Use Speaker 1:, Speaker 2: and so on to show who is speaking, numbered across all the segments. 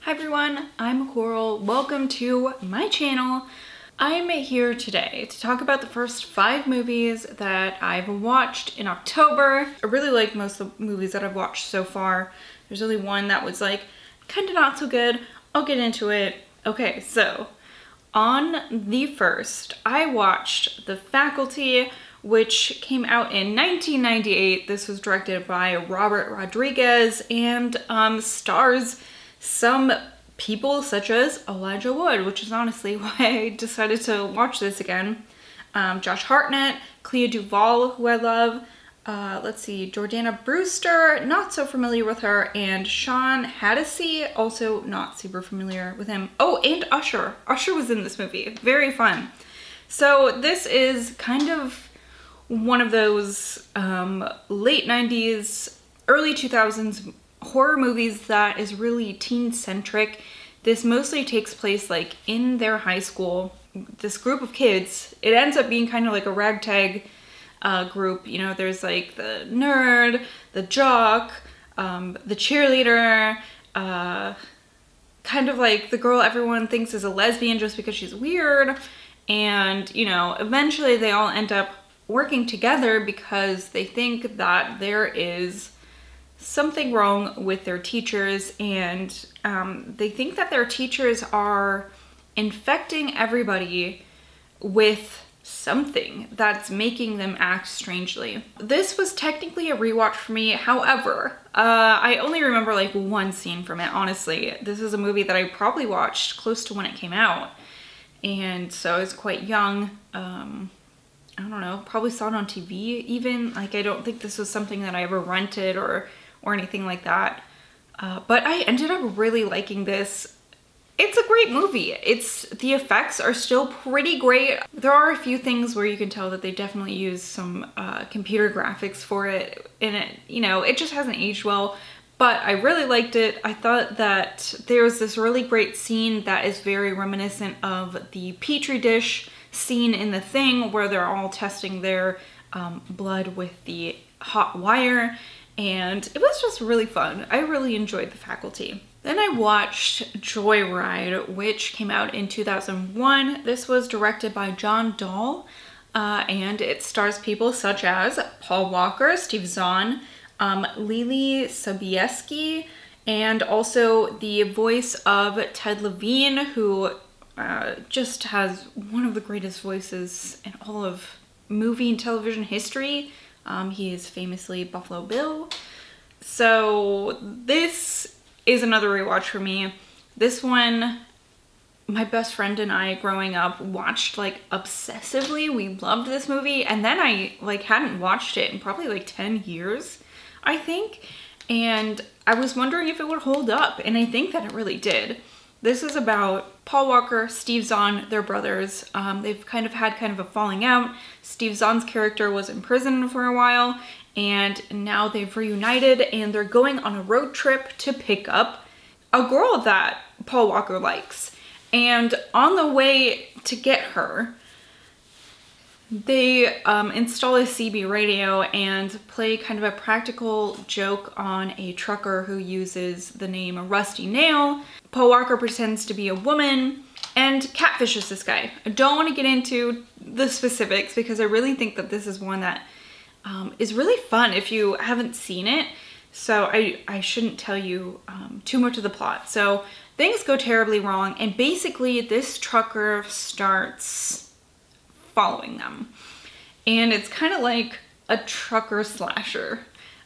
Speaker 1: Hi everyone, I'm Coral. Welcome to my channel. I'm here today to talk about the first 5 movies that I've watched in October. I really like most of the movies that I've watched so far. There's only one that was like kind of not so good. I'll get into it. Okay, so on the first, I watched The Faculty, which came out in 1998. This was directed by Robert Rodriguez and stars some people such as Elijah Wood, which is honestly why I decided to watch this again. Josh Hartnett, Clea Duvall, who I love. Let's see, Jordana Brewster, not so familiar with her, and Sean Hattasey, also not super familiar with him. Oh, and Usher. Usher was in this movie. Very fun. So this is kind of one of those late 90s, early 2000s horror movies that is really teen-centric. This mostly takes place like in their high school. This group of kids, it ends up being kind of like a ragtag group. You know, there's like the nerd, the jock, the cheerleader, kind of like the girl everyone thinks is a lesbian just because she's weird. And, you know, eventually they all end up working together because they think that there is something wrong with their teachers, and they think that their teachers are infecting everybody with something that's making them act strangely. This was technically a rewatch for me. However, I only remember like one scene from it, honestly. This is a movie that I probably watched close to when it came out, and so I was quite young. I don't know, probably saw it on TV even. Like, I don't think this was something that I ever rented or anything like that. But I ended up really liking this. It's a great movie. The effects are still pretty great. There are a few things where you can tell that they definitely used some computer graphics for it, and it, you know, it just hasn't aged well, but I really liked it. I thought that there's this really great scene that is very reminiscent of the Petri dish scene in The Thing, where they're all testing their blood with the hot wire. And it was just really fun. I really enjoyed The Faculty. Then I watched Joyride, which came out in 2001. This was directed by John Dahl, and it stars people such as Paul Walker, Steve Zahn, Lily Sobieski, and also the voice of Ted Levine, who just has one of the greatest voices in all of movie and television history. He is famously Buffalo Bill. So this is another rewatch for me. This one, my best friend and I growing up watched like obsessively. We loved this movie, and then I like hadn't watched it in probably like 10 years, I think. And I was wondering if it would hold up, and I think that it really did. This is about Paul Walker, Steve Zahn, their brothers. They've kind of had a falling out. Steve Zahn's character was in prison for a while, and now they've reunited, and they're going on a road trip to pick up a girl that Paul Walker likes. And on the way to get her, they install a CB radio and play kind of a practical joke on a trucker who uses the name Rusty Nail. Paul Walker pretends to be a woman and catfishes this guy. I don't want to get into the specifics because I really think that this is one that is really fun if you haven't seen it. So I shouldn't tell you too much of the plot. So things go terribly wrong, and basically this trucker starts following them. And it's kind of like a trucker slasher,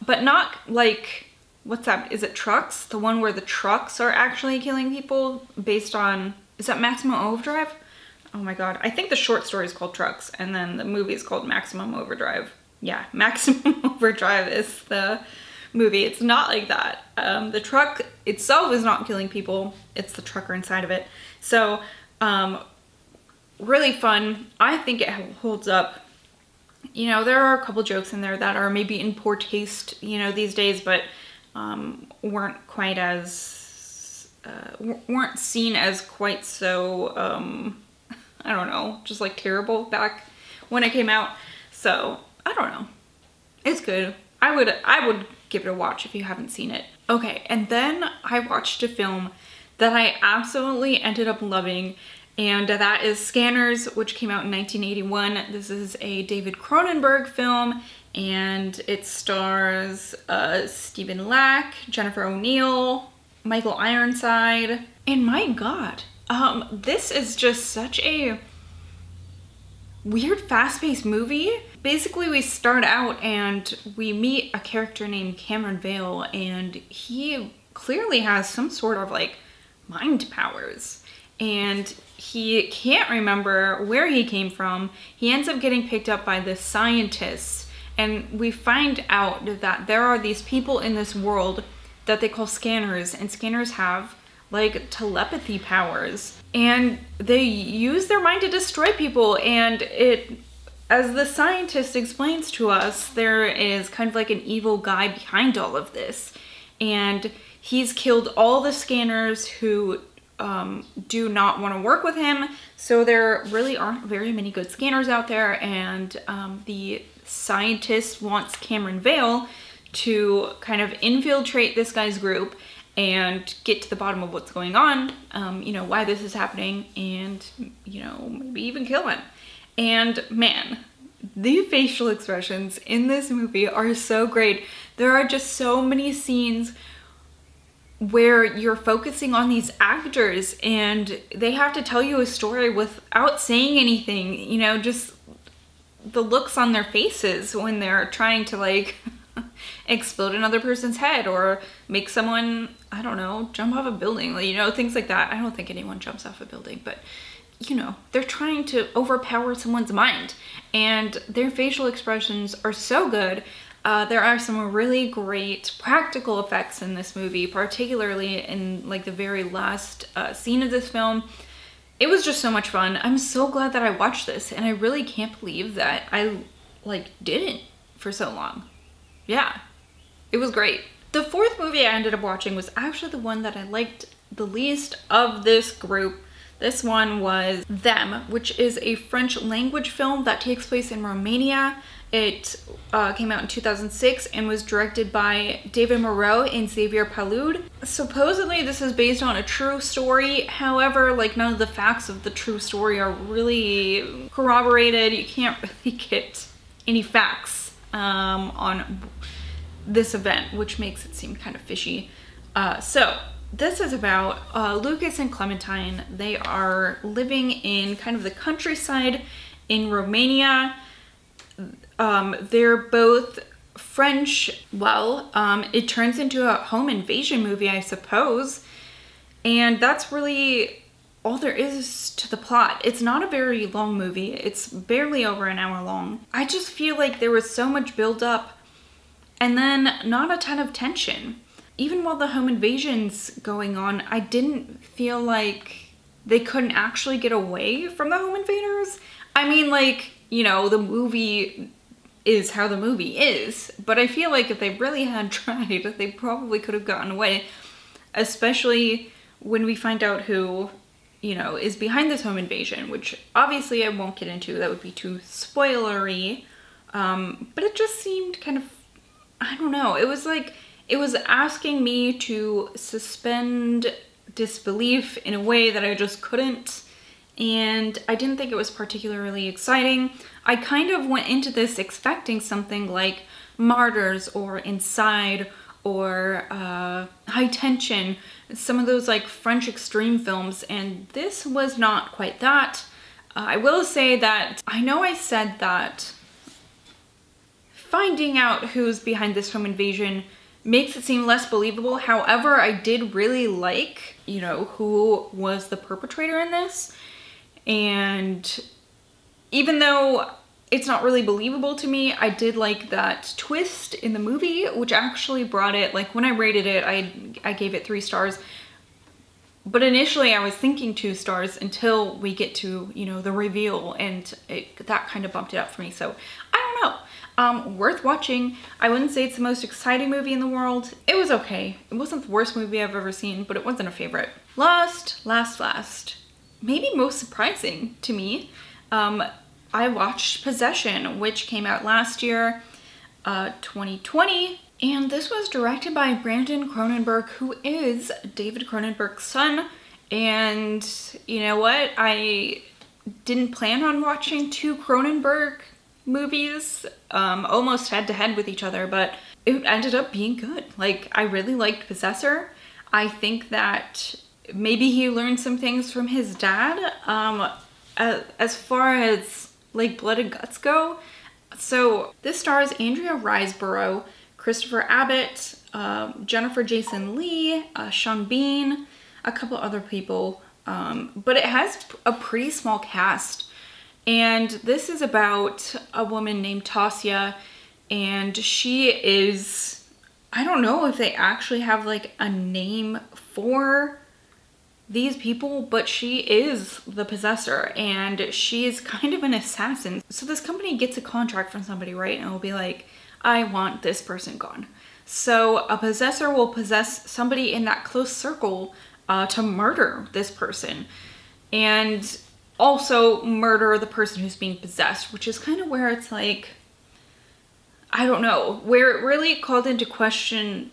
Speaker 1: but not like, what's that? Is it Trucks? The one where the trucks are actually killing people based on, is that Maximum Overdrive? Oh my God. I think the short story is called Trucks, and then the movie is called Maximum Overdrive. Yeah, Maximum Overdrive is the movie. It's not like that. The truck itself is not killing people. It's the trucker inside of it. So, really fun. I think it holds up. You know, there are a couple jokes in there that are maybe in poor taste, you know, these days, but weren't quite as, weren't seen as quite so, I don't know, just like terrible back when it came out. So, I don't know. It's good. I would give it a watch if you haven't seen it. Okay, and then I watched a film that I absolutely ended up loving, and that is Scanners, which came out in 1981. This is a David Cronenberg film, and it stars Stephen Lack, Jennifer O'Neill, Michael Ironside, and my God, this is just such a weird, fast-paced movie. Basically, we start out and we meet a character named Cameron Vale, and he clearly has some sort of like mind powers, and he can't remember where he came from. He ends up getting picked up by this scientist, and we find out that there are these people in this world that they call scanners, and scanners have like telepathy powers, and they use their mind to destroy people. And it, as the scientist explains to us, there is kind of like an evil guy behind all of this, and he's killed all the scanners who do not want to work with him. So there really aren't very many good scanners out there, and the scientist wants Cameron Vale to kind of infiltrate this guy's group and get to the bottom of what's going on, you know, why this is happening, and, you know, maybe even kill him. And man, the facial expressions in this movie are so great. There are just so many scenes where you're focusing on these actors and they have to tell you a story without saying anything, you know, just the looks on their faces when they're trying to like explode another person's head or make someone, I don't know, jump off a building, you know, things like that. I don't think anyone jumps off a building, but you know, they're trying to overpower someone's mind, and their facial expressions are so good. There are some really great practical effects in this movie, particularly in like the very last scene of this film. It was just so much fun. I'm so glad that I watched this, and I really can't believe that I like didn't for so long. Yeah, it was great. The fourth movie I ended up watching was actually the one that I liked the least of this group. This one was Them, which is a French language film that takes place in Romania. It came out in 2006 and was directed by David Moreau and Xavier Palud. Supposedly this is based on a true story. However, like none of the facts of the true story are really corroborated. You can't really get any facts on this event, which makes it seem kind of fishy. So this is about Lucas and Clementine. They are living in kind of the countryside in Romania. They're both French. Well, it turns into a home invasion movie, I suppose. And that's really all there is to the plot. It's not a very long movie. It's barely over an hour long. I just feel like there was so much build up and then not a ton of tension. Even while the home invasion's going on, I didn't feel like they couldn't actually get away from the home invaders. I mean, like, you know, the movie is how the movie is, but I feel like if they really had tried, they probably could have gotten away, especially when we find out who, you know, is behind this home invasion, which obviously I won't get into. That would be too spoilery, but it just seemed kind of, I don't know, it was like, it was asking me to suspend disbelief in a way that I just couldn't, and I didn't think it was particularly exciting. I kind of went into this expecting something like Martyrs or Inside or High Tension, some of those like French extreme films, and this was not quite that. I will say that I know I said that finding out who's behind this home invasion makes it seem less believable. However, I did really like, you know, who was the perpetrator in this. And even though it's not really believable to me, I did like that twist in the movie, which actually brought it, like when I rated it, I gave it 3 stars. But initially I was thinking 2 stars until we get to, you know, the reveal, and that kind of bumped it up for me. So I don't know. Worth watching. I wouldn't say it's the most exciting movie in the world. It was okay. It wasn't the worst movie I've ever seen, but it wasn't a favorite. Last, maybe most surprising to me, I watched Possession, which came out last year, 2020. And this was directed by Brandon Cronenberg, who is David Cronenberg's son. And you know what? I didn't plan on watching two Cronenberg movies almost head to head with each other, but it ended up being good. Like, I really liked Possessor. I think that maybe he learned some things from his dad as far as like Blood and Guts go. So this stars Andrea Riseborough, Christopher Abbott, Jennifer Jason Leigh, Sean Bean, a couple other people, but it has a pretty small cast. And this is about a woman named Tasia, and she is, I don't know if they actually have like a name for these people, but she is the possessor, and she is kind of an assassin. So this company gets a contract from somebody, right? And will be like, I want this person gone. So a possessor will possess somebody in that close circle to murder this person, and also murder the person who's being possessed, which is kind of where it's like, I don't know, where it really called into question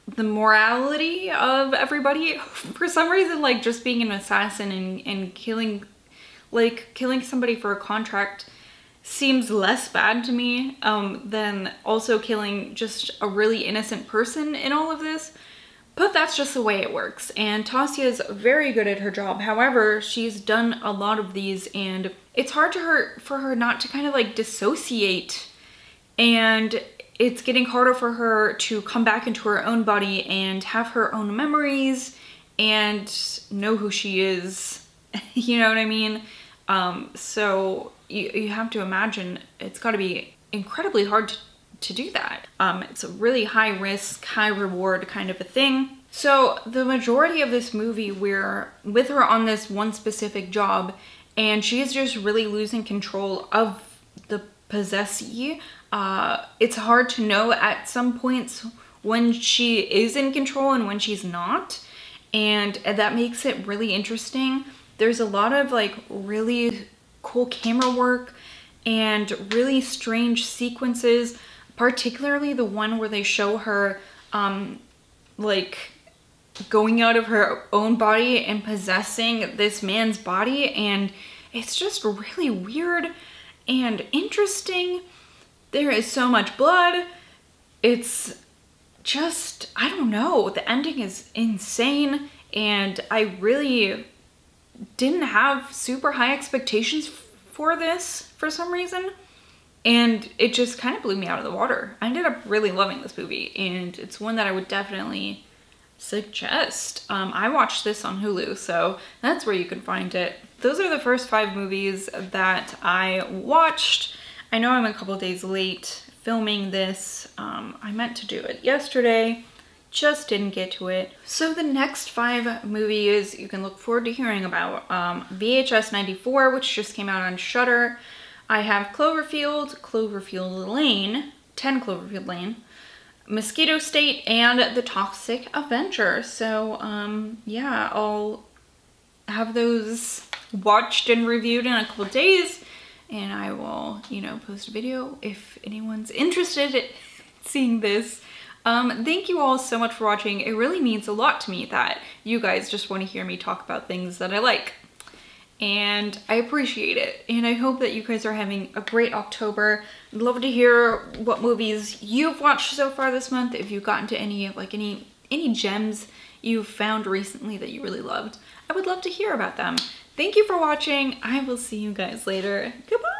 Speaker 1: the morality of everybody for some reason. Like, just being an assassin and killing somebody for a contract seems less bad to me than also killing just a really innocent person in all of this. But that's just the way it works. And Tasia is very good at her job. However, she's done a lot of these, and it's hard for her not to kind of like dissociate, and it's getting harder for her to come back into her own body and have her own memories and know who she is. You know what I mean? So you have to imagine it's got to be incredibly hard to do that. It's a really high risk, high reward kind of a thing. So the majority of this movie, we're with her on this one specific job, and she's just really losing control of the possessee. It's hard to know at some points when she is in control and when she's not, and that makes it really interesting. There's a lot of like really cool camera work and really strange sequences, particularly the one where they show her like going out of her own body and possessing this man's body, and it's just really weird and interesting. There is so much blood. It's just, I don't know, the ending is insane, and I really didn't have super high expectations for this for some reason, and it just kind of blew me out of the water. I ended up really loving this movie, and it's one that I would definitely suggest. I watched this on Hulu, so that's where you can find it. Those are the first 5 movies that I watched. I know I'm a couple days late filming this. I meant to do it yesterday, just didn't get to it. So the next 5 movies you can look forward to hearing about. VHS 94, which just came out on Shudder. I have Cloverfield Lane, 10 Cloverfield Lane, Mosquito State, and The Toxic Avenger. So yeah, I'll have those watched and reviewed in a couple days, and I will, you know, post a video if anyone's interested in seeing this. Thank you all so much for watching. It really means a lot to me that you guys just want to hear me talk about things that I like, and I appreciate it. And I hope that you guys are having a great October. I'd love to hear what movies you've watched so far this month, if you've gotten to any gems you've found recently that you really loved. I would love to hear about them. Thank you for watching. I will see you guys later. Goodbye.